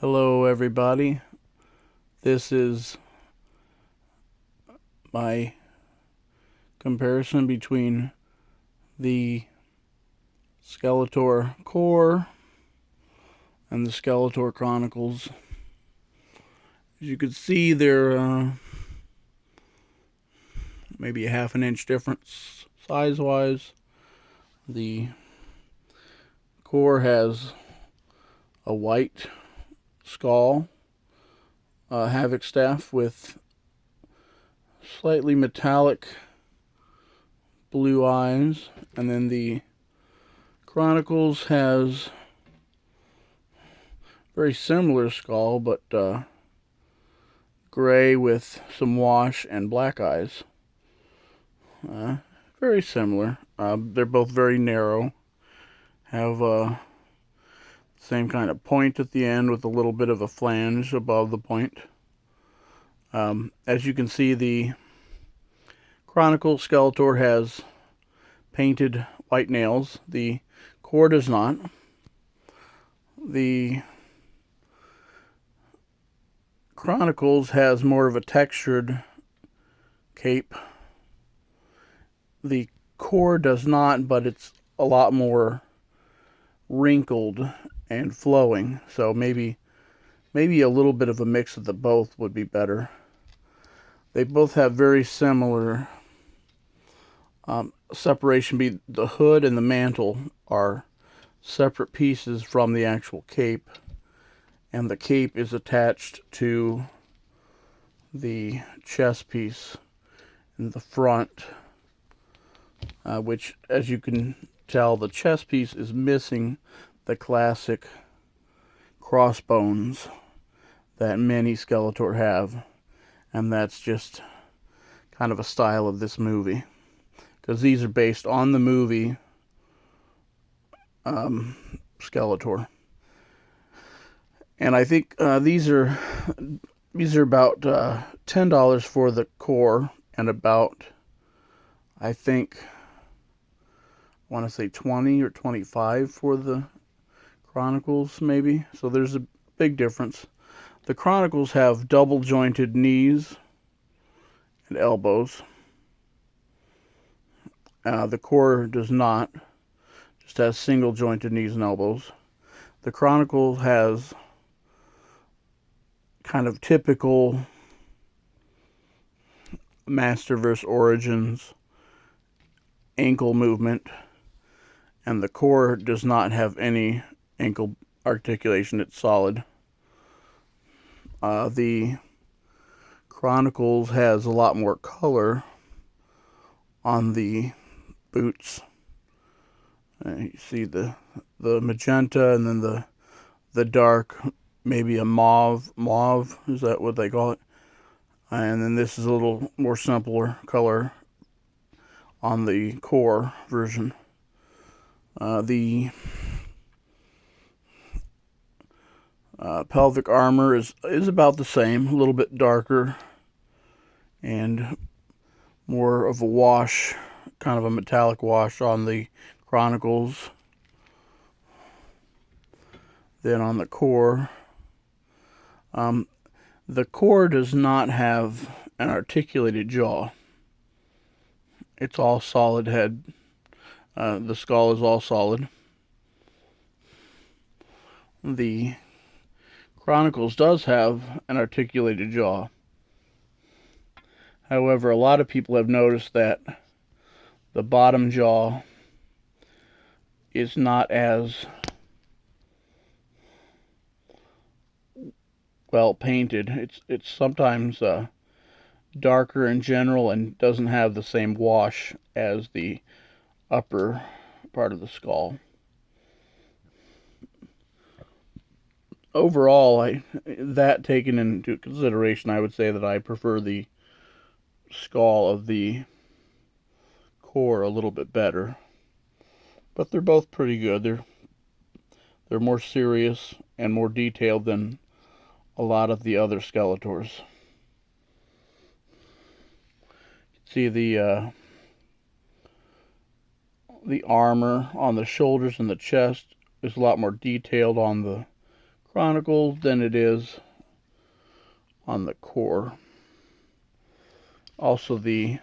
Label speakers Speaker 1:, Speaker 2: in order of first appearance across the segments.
Speaker 1: Hello everybody, this is my comparison between the Skeletor core and the Skeletor Chronicles. As you can see, they're maybe a half an inch difference size-wise. The core has a white skull, Havoc staff with slightly metallic blue eyes, and then the Chronicles has very similar skull, but gray with some wash and black eyes. Very similar. They're both very narrow, have same kind of point at the end with a little bit of a flange above the point. As you can see, the Chronicle Skeletor has painted white nails. The core does not. The Chronicles has more of a textured cape. The core does not, but it's a lot more wrinkled and flowing. So maybe a little bit of a mix of the both would be better. They both have very similar separation. The hood and the mantle are separate pieces from the actual cape, and the cape is attached to the chest piece in the front, which, as you can tell, the chest piece is missing the classic crossbones that many Skeletor have, and that's just kind of a style of this movie, because these are based on the movie Skeletor. And I think these are about $10 for the core, and about, I think, I want to say 20 or 25 for the Chronicles, maybe. So there's a big difference. The Chronicles have double jointed knees and elbows. The core does not, just has single jointed knees and elbows. The Chronicle has kind of typical Masterverse Origins ankle movement, and the core does not have any ankle articulation. It's solid. The Chronicles has a lot more color on the boots. You see the magenta, and then the dark, maybe a mauve, is that what they call it? And then this is a little more simpler color on the core version. The pelvic armor is about the same, a little bit darker and more of a wash, kind of a metallic wash on the Chronicles than on the core. The core does not have an articulated jaw. It's all solid head. The skull is all solid. The Chronicles does have an articulated jaw. However, a lot of people have noticed that the bottom jaw is not as well painted. It's sometimes darker in general and doesn't have the same wash as the upper part of the skull. Overall, that taken into consideration, I would say that I prefer the skull of the core a little bit better. But they're both pretty good. They're more serious and more detailed than a lot of the other Skeletors. See the armor on the shoulders and the chest is a lot more detailed on the Chronicles than it is on the core. Also, the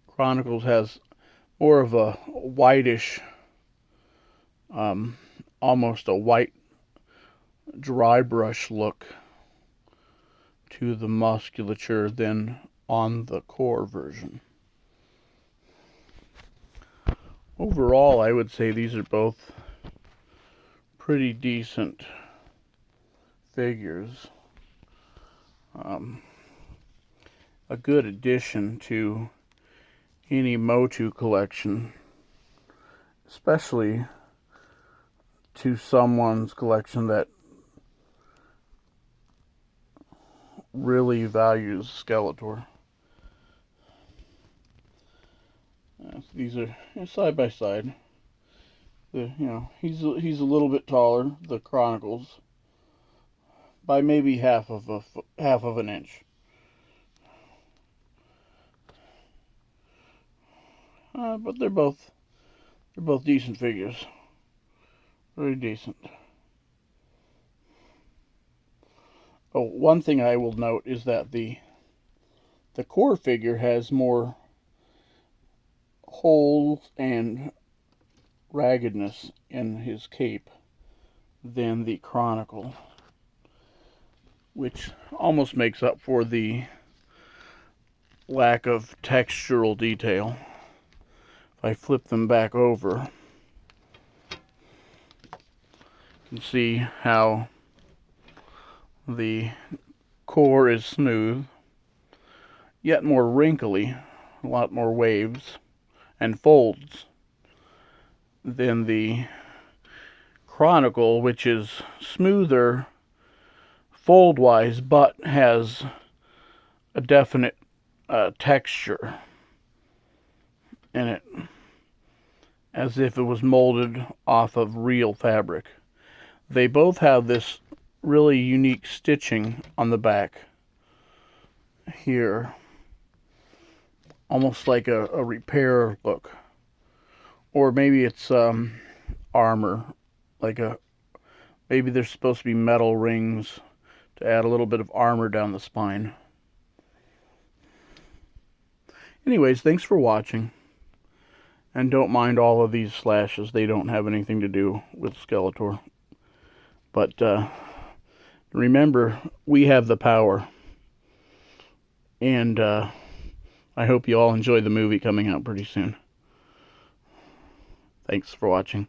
Speaker 1: Chronicles has more of a whitish, almost a white dry brush look to the musculature than on the core version. Overall, I would say these are both pretty decent figures. A good addition to any Motu collection, especially to someone's collection that really values Skeletor. These are side by side. He's a little bit taller, the Chronicles, by maybe half of an inch. But they're both decent figures. Very decent. Oh, one thing I will note is that the core figure has more holes and raggedness in his cape than the Chronicle, which almost makes up for the lack of textural detail. If I flip them back over, you can see how the core is smooth, yet more wrinkly, a lot more waves and folds than the Chronicle, which is smoother fold-wise, but has a definite texture in it, as if it was molded off of real fabric. They both have this really unique stitching on the back here, almost like a repair look, or maybe it's armor, maybe there's supposed to be metal rings to add a little bit of armor down the spine. Anyways, thanks for watching, and don't mind all of these slashes. They don't have anything to do with Skeletor, but remember, we have the power, and I hope you all enjoy the movie coming out pretty soon. Thanks for watching.